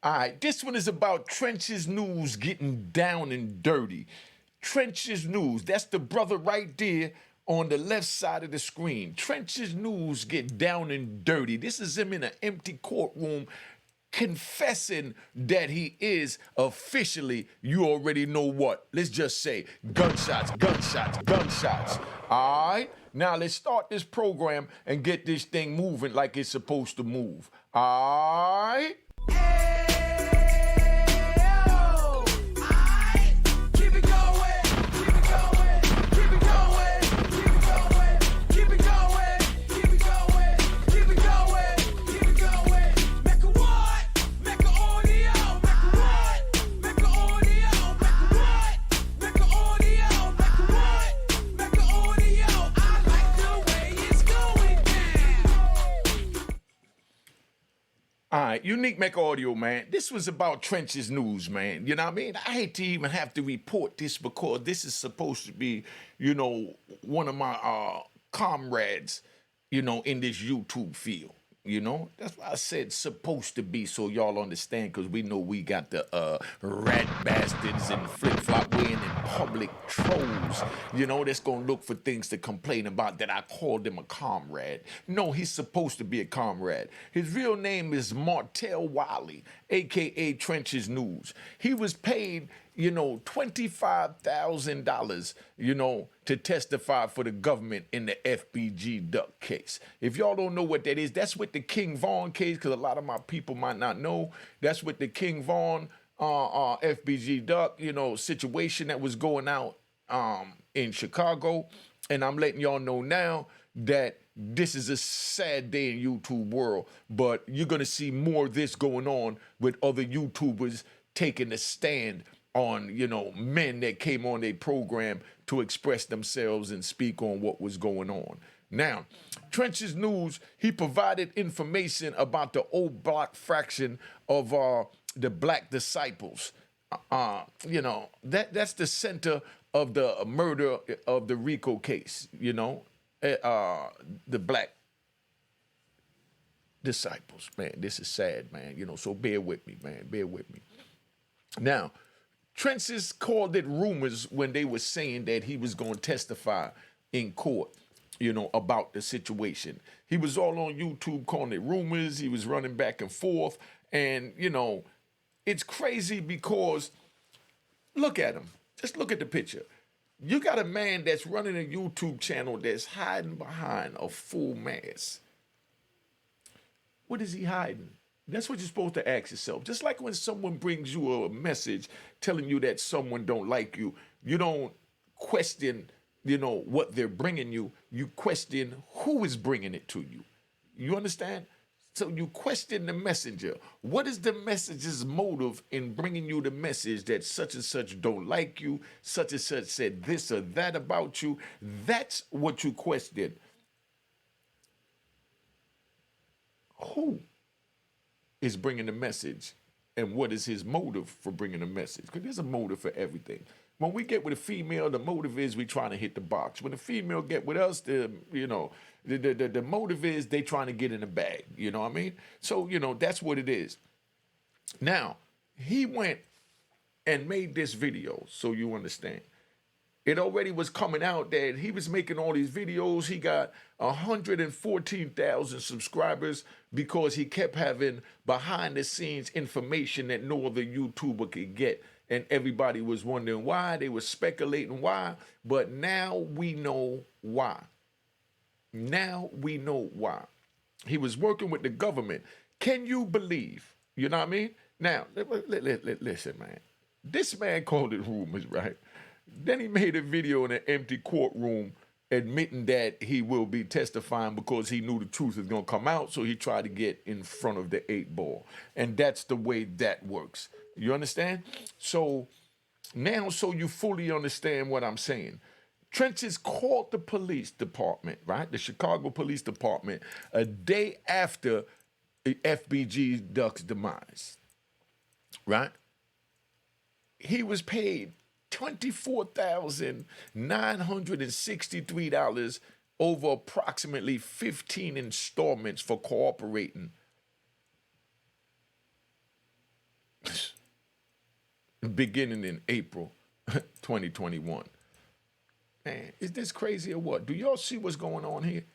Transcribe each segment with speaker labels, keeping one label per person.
Speaker 1: All right, this one is about Trenches News getting down and dirty. Trenches News, that's the brother right there on the left side of the screen. Trenches News get down and dirty. This is him in an empty courtroom confessing that he is officially, you already know what. Let's just say gunshots, gunshots, gunshots. All right, now let's start this program and get this thing moving like it's supposed to move. All right. All right, Unique Mecca Audio, man. This was about Trenches News, man. You know what I mean? I hate to even have to report this because this is supposed to be, one of my comrades, in this YouTube field. That's why I said supposed to be, so y'all understand, because we know we got the rat bastards and flip-flop wearing and public trolls, that's going to look for things to complain about that I called him a comrade. No, he's supposed to be a comrade. His real name is Martell Wiley, a.k.a. Trenches News. He was paid, $25,000, to testify for the government in the FBG Duck case. If y'all don't know what that is, that's with the King Vaughn case, because a lot of my people might not know. That's with the King Vaughn FBG Duck, situation that was going out in Chicago. And I'm letting y'all know now that this is a sad day in YouTube world, but you're going to see more of this going on with other YouTubers taking a stand on, men that came on their program to express themselves and speak on what was going on. Now, Trenches News, he provided information about the old block fraction of the Black Disciples. That's the center of the murder of the Rico case, the Black Disciples. Man, this is sad, man, so bear with me, man, bear with me. Now, Trenches called it rumors when they were saying that he was going to testify in court, about the situation. He was all on YouTube calling it rumors. He was running back and forth. And, it's crazy because look at him. Just look at the picture. You got a man that's running a YouTube channel that's hiding behind a full mask. What is he hiding? That's what you're supposed to ask yourself. Just like when someone brings you a message telling you that someone don't like you, you don't question, what they're bringing you. You question who is bringing it to you. You understand? So you question the messenger. What is the messenger's motive in bringing you the message that such and such don't like you, such and such said this or that about you? That's what you question. Who is bringing the message, and what is his motive for bringing the message? Because there's a motive for everything. When we get with a female, the motive is we trying to hit the box. When the female get with us, the motive is they trying to get in the bag. You know what I mean? So, that's what it is. Now, he went and made this video, so you understand. It already was coming out that he was making all these videos. He got 114,000 subscribers because he kept having behind the scenes information that no other YouTuber could get. And everybody was wondering why. They were speculating why. But now we know why. Now we know why. He was working with the government. Can you believe? You know what I mean? Now, listen, man. This man called it rumors, right? Then he made a video in an empty courtroom admitting that he will be testifying because he knew the truth was going to come out, so he tried to get in front of the 8-ball. And that's the way that works. You understand? So now, so you fully understand what I'm saying. Trenches called the police department, right? The Chicago Police Department, a day after the FBG Duck's demise, right? He was paid $24,963 over approximately 15 installments for cooperating. beginning in April 2021. Man, is this crazy or what? Do y'all see what's going on here?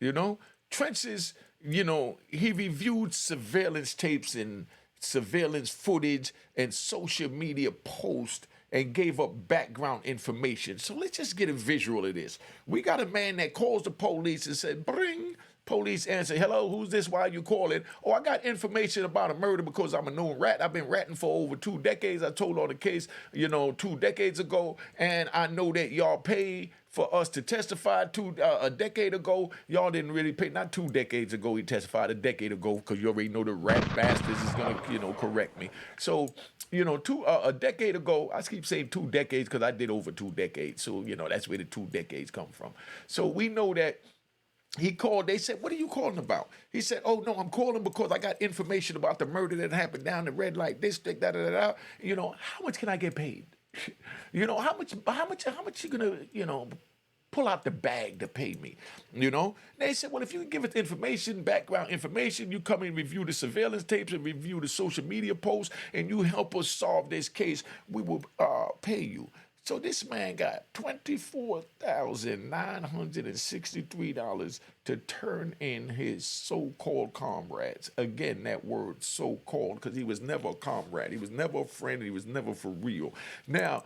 Speaker 1: You know, Trenches, he reviewed surveillance tapes and surveillance footage and social media posts and gave up background information. So let's just get a visual of this. We got a man that calls the police and said, bring. Police answer, hello, who's this? Why are you calling? Oh, I got information about a murder because I'm a known rat. I've been ratting for over 2 decades. I told on the case, 2 decades ago, and I know that y'all pay for us to testify a decade ago. Y'all didn't really pay, not 2 decades ago, he testified a decade ago, because you already know the rat bastards is gonna, correct me. So, a decade ago, I keep saying 2 decades because I did over 2 decades. So, that's where the 2 decades come from. So we know that he called, they said, what are you calling about? He said, oh, no, I'm calling because I got information about the murder that happened down the red light district, da-da-da-da. How much can I get paid? How much you gonna, pull out the bag to pay me? They said, well, if you can give us information, background information, you come and review the surveillance tapes and review the social media posts, and you help us solve this case, we will pay you. So this man got $24,963 to turn in his so-called comrades. Again, that word so-called, because he was never a comrade. He was never a friend. He was never for real. Now,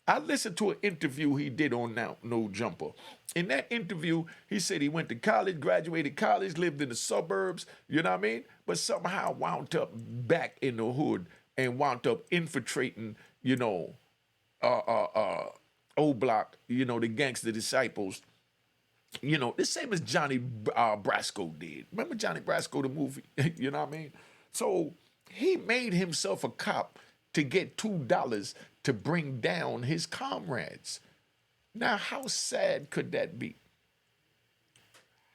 Speaker 1: I listened to an interview he did on No Jumper. In that interview, he said he went to college, graduated college, lived in the suburbs, you know what I mean? But somehow wound up back in the hood and wound up infiltrating, O Block, the gangster disciples, the same as Johnny Brasco did. Remember Johnny Brasco, the movie? You know what I mean? So he made himself a cop to get $2 to bring down his comrades. Now, how sad could that be?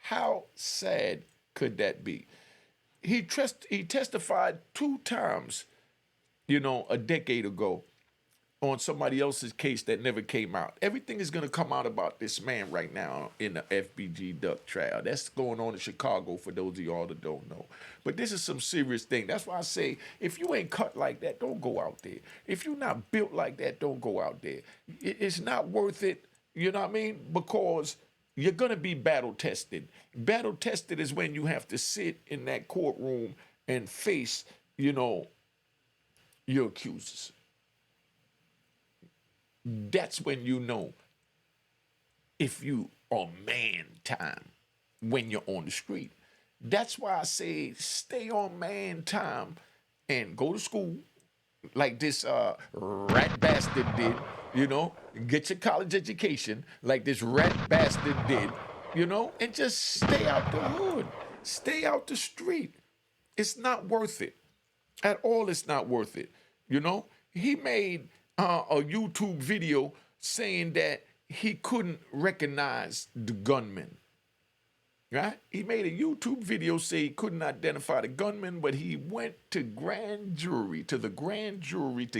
Speaker 1: How sad could that be? He testified 2 times, a decade ago, on somebody else's case that never came out. Everything is going to come out about this man right now in the FBG Duck trial. That's going on in Chicago for those of y'all that don't know. But this is some serious thing. That's why I say, if you ain't cut like that, don't go out there. If you're not built like that, don't go out there. It's not worth it, you know what I mean? Because you're going to be battle tested. Battle tested is when you have to sit in that courtroom and face, your accusers. That's when you know if you are man time when you're on the street. That's why I say stay on man time and go to school like this rat bastard did, get your college education like this rat bastard did, and just stay out the hood, stay out the street. It's not worth it. At all, it's not worth it. He made a YouTube video saying that he couldn't recognize the gunman. Right? He made a YouTube video saying he couldn't identify the gunman, but he went to the grand jury to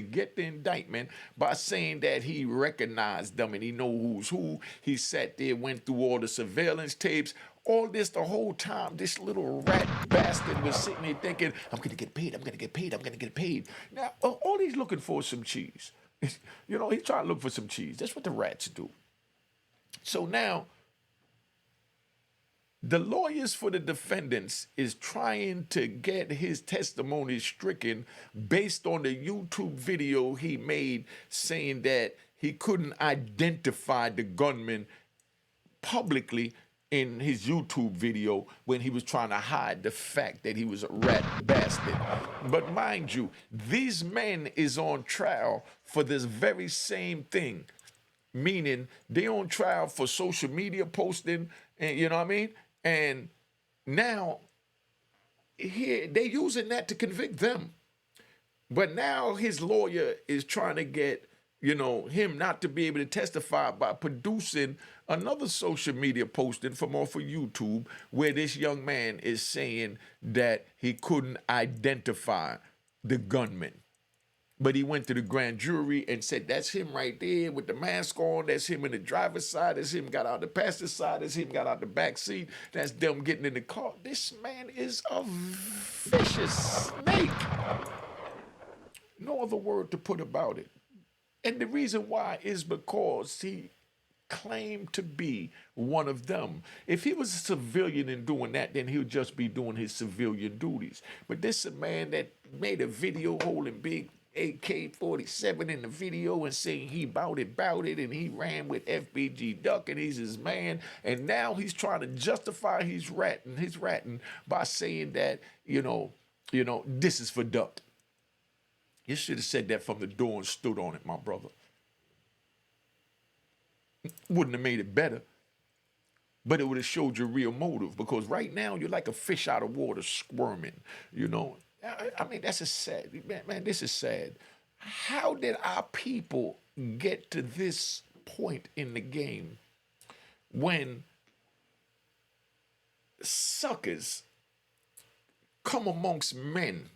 Speaker 1: get the indictment by saying that he recognized them and he know who's who. He sat there, went through all the surveillance tapes. All this the whole time, this little rat bastard was sitting there thinking, I'm going to get paid, I'm going to get paid, I'm going to get paid. Now, all he's looking for is some cheese. He's trying to look for some cheese. That's what the rats do. So now, the lawyers for the defendants is trying to get his testimony stricken based on the YouTube video he made saying that he couldn't identify the gunman publicly in his YouTube video when he was trying to hide the fact that he was a rat bastard. But mind you, these men is on trial for this very same thing, meaning they on trial for social media posting, and you know what I mean? And now here they using that to convict them. But now his lawyer is trying to get him not to be able to testify by producing another social media posting from off of YouTube where this young man is saying that he couldn't identify the gunman. But he went to the grand jury and said, that's him right there with the mask on. That's him in the driver's side. That's him got out the passenger side. That's him got out the back seat. That's them getting in the car. This man is a vicious snake. No other word to put about it. And the reason why is because he claimed to be one of them. If he was a civilian in doing that, then he would just be doing his civilian duties. But this is a man that made a video holding big AK-47 in the video and saying he bout it, and he ran with FBG Duck and he's his man. And now he's trying to justify his ratting by saying that, this is for Duck. You should have said that from the door and stood on it, my brother. Wouldn't have made it better, but it would have showed your real motive, because right now you're like a fish out of water squirming, I mean, that's a sad, man, this is sad. How did our people get to this point in the game when suckers come amongst men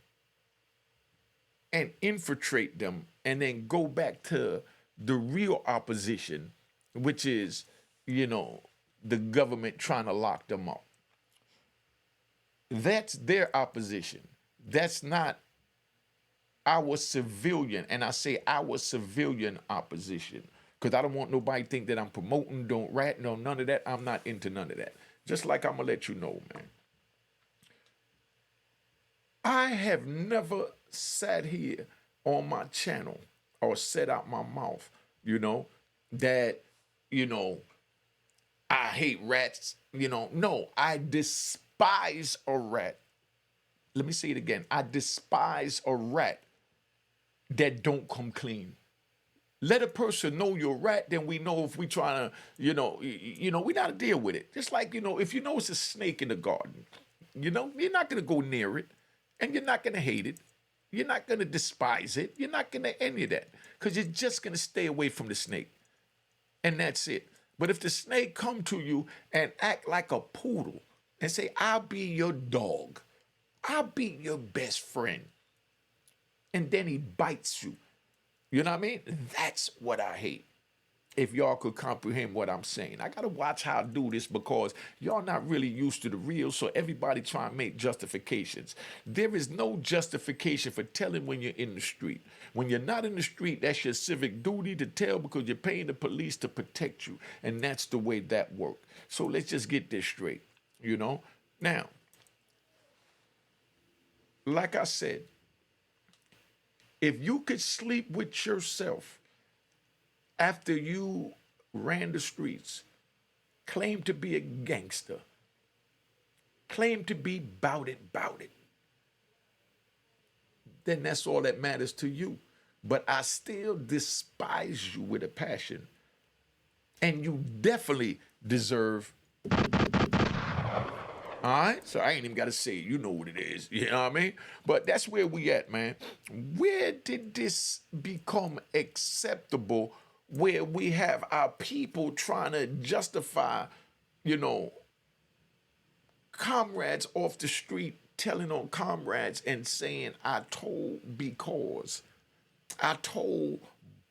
Speaker 1: and infiltrate them and then go back to the real opposition, which is, the government trying to lock them up? That's their opposition. That's not our civilian, and I say our civilian opposition, because I don't want nobody to think that I'm promoting, don't rat, no, none of that. I'm not into none of that. Just like I'm going to let you know, man. I have never sat here on my channel or said out my mouth, that, I hate rats, No, I despise a rat. Let me say it again. I despise a rat that don't come clean. Let a person know you're a rat, then we know if we trying to, we got to deal with it. Just like, if you know it's a snake in the garden, you're not going to go near it, and you're not going to hate it. You're not going to despise it. You're not going to any of that, because you're just going to stay away from the snake. And that's it. But if the snake come to you and act like a poodle and say, I'll be your dog, I'll be your best friend, and then he bites you, you know what I mean? That's what I hate. If y'all could comprehend what I'm saying. I got to watch how I do this, because y'all not really used to the real, so everybody try and make justifications. There is no justification for telling when you're in the street. When you're not in the street, that's your civic duty to tell, because you're paying the police to protect you, and that's the way that works. So let's just get this straight, Now, like I said, if you could sleep with yourself after you ran the streets, claim to be a gangster, claim to be bout it, then that's all that matters to you. But I still despise you with a passion. And you definitely deserve. All right? So I ain't even got to say it. You know what it is. You know what I mean? But that's where we at, man. Where did this become acceptable, where we have our people trying to justify, comrades off the street telling on comrades and saying, I told because, I told,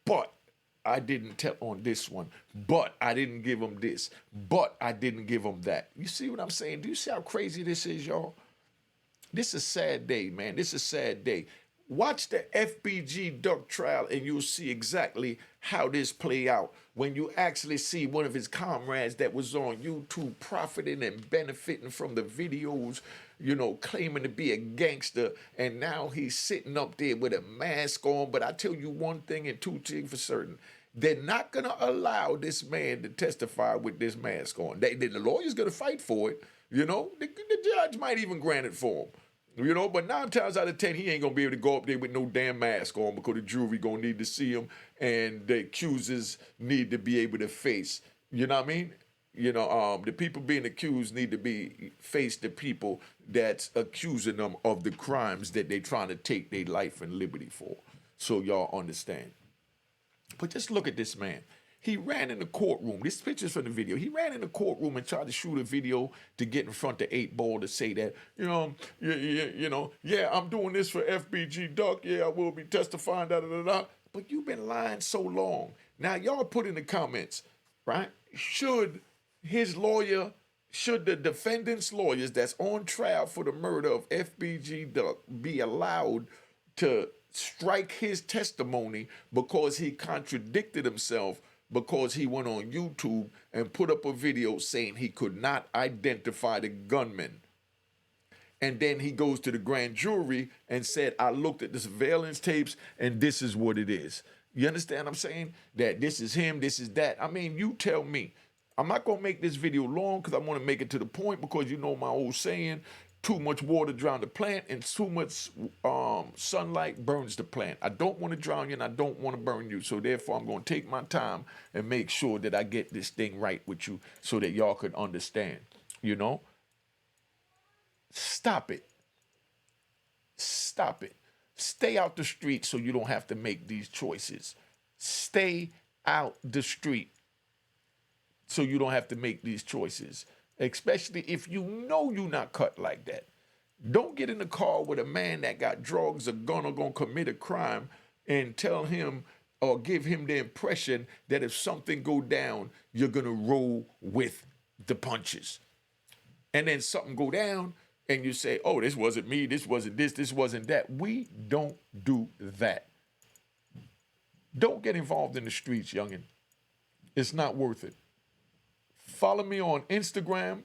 Speaker 1: but I didn't tell on this one, but I didn't give them this, but I didn't give them that. You see what I'm saying? Do you see how crazy this is, y'all? This is a sad day, man. This is a sad day. Watch the FBG Duck trial and you'll see exactly how this play out. When you actually see one of his comrades that was on YouTube profiting and benefiting from the videos, claiming to be a gangster, and now he's sitting up there with a mask on. But I tell you one thing and two things for certain. They're not going to allow this man to testify with this mask on. The lawyer's going to fight for it. The judge might even grant it for him. But 9 times out of 10, he ain't going to be able to go up there with no damn mask on, because the jury going to need to see him, and the accusers need to be able to face, you know what I mean? The people being accused need to face the people that's accusing them of the crimes that they trying to take their life and liberty for. So y'all understand. But just look at this man. He ran in the courtroom. This picture's from the video. He ran in the courtroom and tried to shoot a video to get in front of 8 Ball to say that, I'm doing this for FBG Duck. Yeah, I will be testifying, da-da-da-da. But you've been lying so long. Now, y'all put in the comments, right? Should the defendant's lawyers that's on trial for the murder of FBG Duck be allowed to strike his testimony because he contradicted himself because he went on YouTube and put up a video saying he could not identify the gunman. And then he goes to the grand jury and said, I looked at the surveillance tapes and this is what it is. You understand what I'm saying? That this is him, this is that. I mean, you tell me. I'm not going to make this video long because I want to make it to the point because you know my old saying, too much water drown the plant and too much sunlight burns the plant. I don't want to drown you and I don't want to burn you. So therefore, I'm going to take my time and make sure that I get this thing right with you so that y'all could understand, you know? Stop it. Stop it. Stay out the street so you don't have to make these choices. Stay out the street so you don't have to make these choices, especially if you know you're not cut like that. Don't get in the car with a man that got drugs or gun or gonna commit a crime and tell him or give him the impression that if something go down, you're gonna roll with the punches. And then something go down and you say, oh, this wasn't me, this wasn't this wasn't that. We don't do that. Don't get involved in the streets, youngin'. It's not worth it. Follow me on Instagram.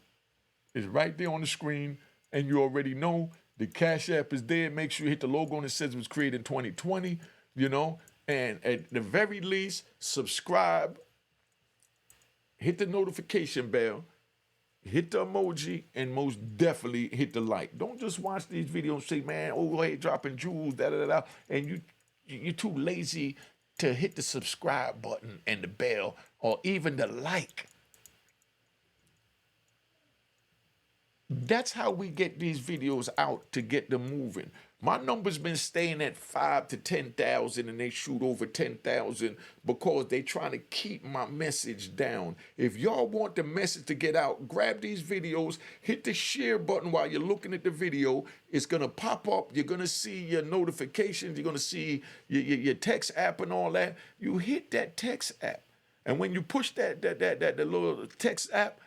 Speaker 1: It's right there on the screen. And you already know the Cash App is there. Make sure you hit the logo and it says it was created in 2020, you know. And at the very least, subscribe. Hit the notification bell. Hit the emoji. And most definitely hit the like. Don't just watch these videos and say, man, oh, hey, dropping jewels, da-da-da-da. And you're too lazy to hit the subscribe button and the bell or even the like. That's how we get these videos out to get them moving. My number's been staying at 5 to 10,000 and they shoot over 10,000 because they trying to keep my message down. If y'all want the message to get out, grab these videos, hit the share button while you're looking at the video. It's going to pop up. You're going to see your notifications. You're going to see your text app and all that. You hit that text app. And when you push that little text app,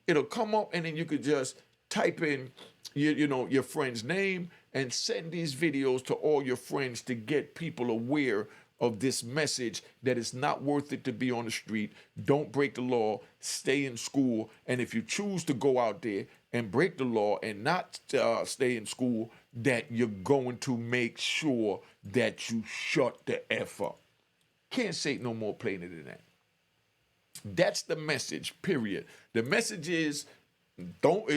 Speaker 1: it'll come up and then you could just type in your friend's name and send these videos to all your friends to get people aware of this message that it's not worth it to be on the street. Don't break the law. Stay in school. And if you choose to go out there and break the law and not stay in school, that you're going to make sure that you shut the F up. Can't say it no more plainer than that. That's the message, period. The message is, don't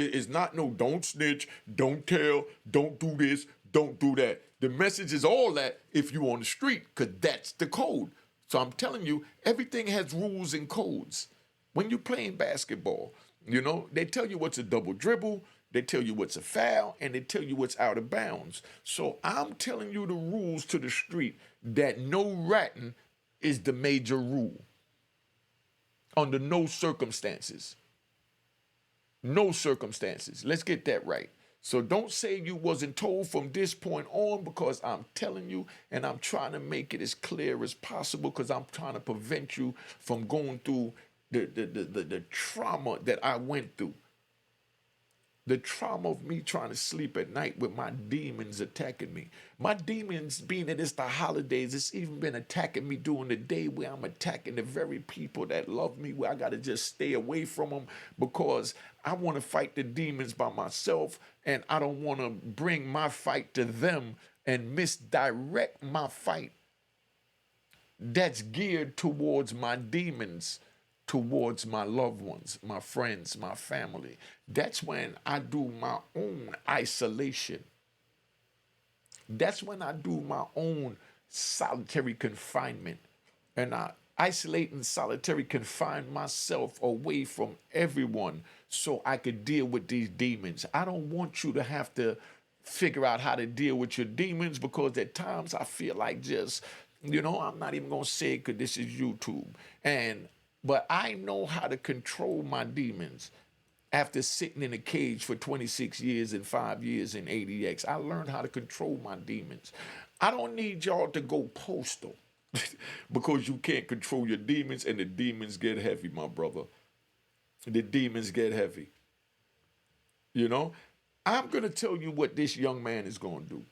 Speaker 1: snitch, don't tell, don't do this, don't do that. The message is all that if you on the street, because that's the code. So I'm telling you, everything has rules and codes. When you're playing basketball, they tell you what's a double dribble, they tell you what's a foul, and they tell you what's out of bounds. So I'm telling you the rules to the street that no ratting is the major rule. Under no circumstances. No circumstances. Let's get that right. So don't say you wasn't told from this point on, because I'm telling you and I'm trying to make it as clear as possible because I'm trying to prevent you from going through the trauma that I went through. The trauma of me trying to sleep at night with my demons attacking me. My demons, being that it's the holidays, it's even been attacking me during the day where I'm attacking the very people that love me, where I got to just stay away from them because I want to fight the demons by myself and I don't want to bring my fight to them and misdirect my fight that's geared towards my demons, towards my loved ones, my friends, my family. That's when I do my own isolation. That's when I do my own solitary confinement. And I isolate and solitary confine myself away from everyone so I could deal with these demons. I don't want you to have to figure out how to deal with your demons, because at times I feel like just, I'm not even going to say it because this is YouTube. But I know how to control my demons. After sitting in a cage for 26 years and 5 years in ADX, I learned how to control my demons. I don't need y'all to go postal because you can't control your demons, and the demons get heavy, my brother. The demons get heavy. I'm going to tell you what this young man is going to do.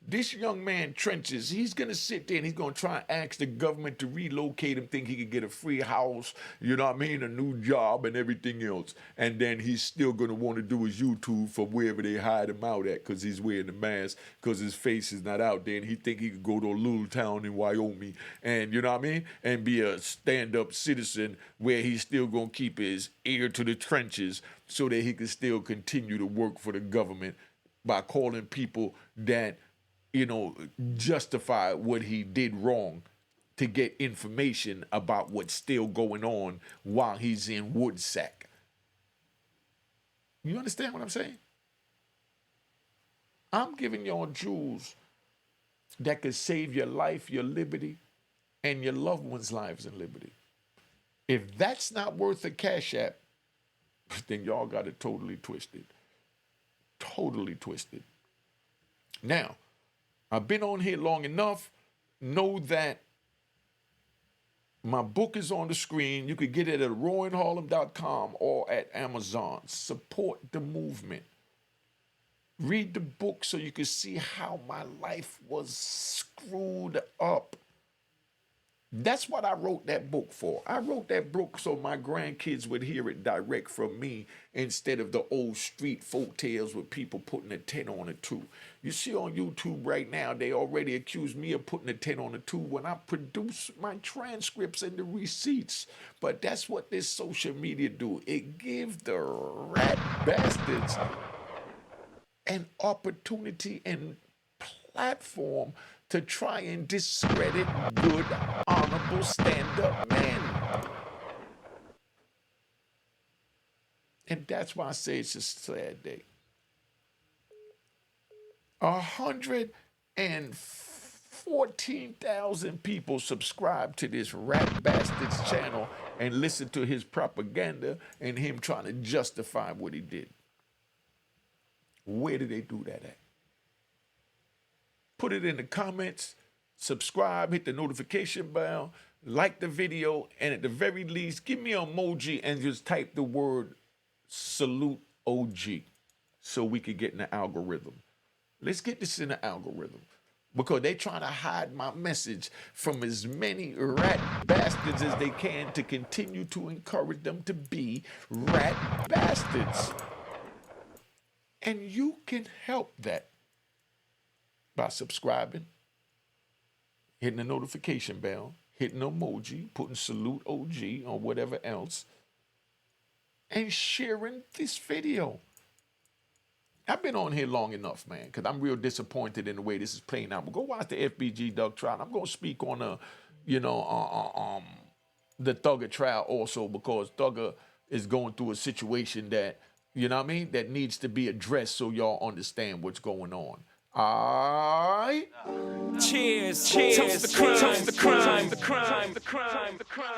Speaker 1: This young man, Trenches, he's going to sit there and he's going to try and ask the government to relocate him, think he could get a free house, you know what I mean, a new job and everything else. And then he's still going to want to do his YouTube from wherever they hide him out at because he's wearing the mask because his face is not out there. And he think he could go to a little town in Wyoming and, you know what I mean, and be a stand-up citizen where he's still going to keep his ear to the trenches so that he can still continue to work for the government by calling people that, you know, justify what he did wrong to get information about what's still going on while he's in Woodsack. You understand what I'm saying? I'm giving y'all jewels that could save your life, your liberty, and your loved ones' lives and liberty. If that's not worth a Cash App, then y'all got it totally twisted. Totally twisted. Now, I've been on here long enough. Know that my book is on the screen. You could get it at royandharlem.com or at Amazon. Support the movement. Read the book so you can see how my life was screwed up. That's what I wrote that book for. I wrote that book so my grandkids would hear it direct from me instead of the old street folk tales with people putting a 10 on a 2. You see on YouTube right now, they already accuse me of putting a 10 on a 2 when I produce my transcripts and the receipts. But that's what this social media do. It gives the rat bastards an opportunity and platform to try and discredit good, honorable, stand-up men. And that's why I say it's a sad day. 114,000 people subscribe to this rat bastard's channel and listen to his propaganda and him trying to justify what he did. Where did they do that at? Put it in the comments, subscribe, hit the notification bell, like the video, and at the very least, give me an emoji and just type the word salute OG so we could get in the algorithm. Let's get this in the algorithm because they're trying to hide my message from as many rat bastards as they can to continue to encourage them to be rat bastards. And you can help that by subscribing, hitting the notification bell, hitting the emoji, putting salute OG or whatever else, and sharing this video. I've been on here long enough, man, because I'm real disappointed in the way this is playing out. But go watch the FBG Doug trial. I'm going to speak on the Thugger trial also because Thugger is going through a situation that, you know what I mean, that needs to be addressed so y'all understand what's going on. Alright.
Speaker 2: Cheers, cheers, toast the crime, toast the crime, the crime, the crime, the crime.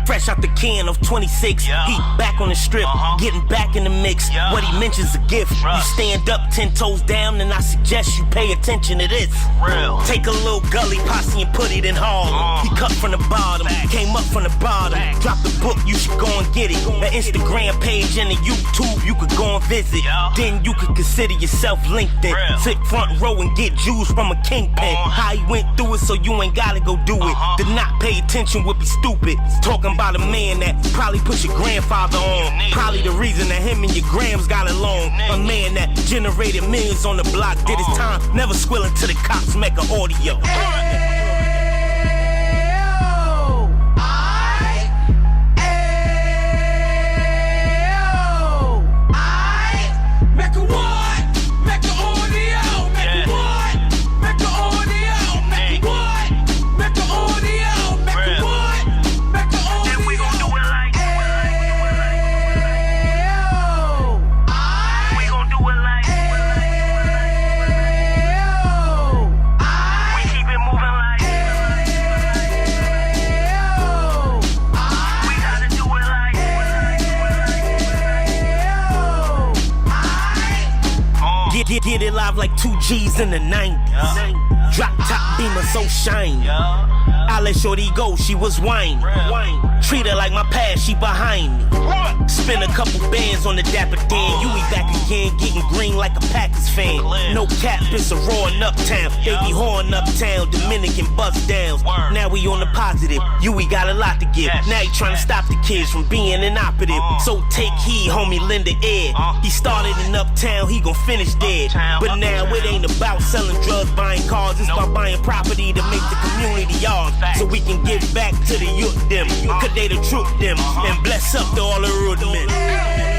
Speaker 3: Fresh out the can of 26, yeah. Heat back on the strip, getting back in the mix. Yeah. What he mentions a gift. You stand up 10 toes down, and I suggest you pay attention to this. Real. Take a little gully posse and put it in Harlem. He cut from the bottom, came up from the bottom. Drop the book, you should go and get it. The Instagram page and the YouTube, you could go and visit. Yeah. Then you could consider yourself LinkedIn. Real. Sit front row and get Jews from a kingpin. How he went through it, so you ain't gotta go do it. To not pay attention would be stupid. Talking about a man that probably put your grandfather on. Probably the reason that him and your grams got along. A man that generated millions on the block, did his time, never squilling to the cops, Mecca audio. Get it live like 2 G's in the 90s. Drop top beamer so shiny. I let shorty go, she was whining. Treat her like my past, she behind me. Spend a couple bands on the Dapper Dan. You be back again, getting green like a Packers fan. No cap, it's a raw in Uptown. They be horn Uptown, Dominican bust downs. Now we on the positive, we got a lot to give. Now he trying to stop the kids from being inoperative. So take heed, homie, lend an ear. He started in Uptown, he gon' finish dead. But now it ain't about selling drugs, buying cars. It's about buying property to make the community ours. So we can give back to the youth them. Cause they the truth them. And bless up to all the road men.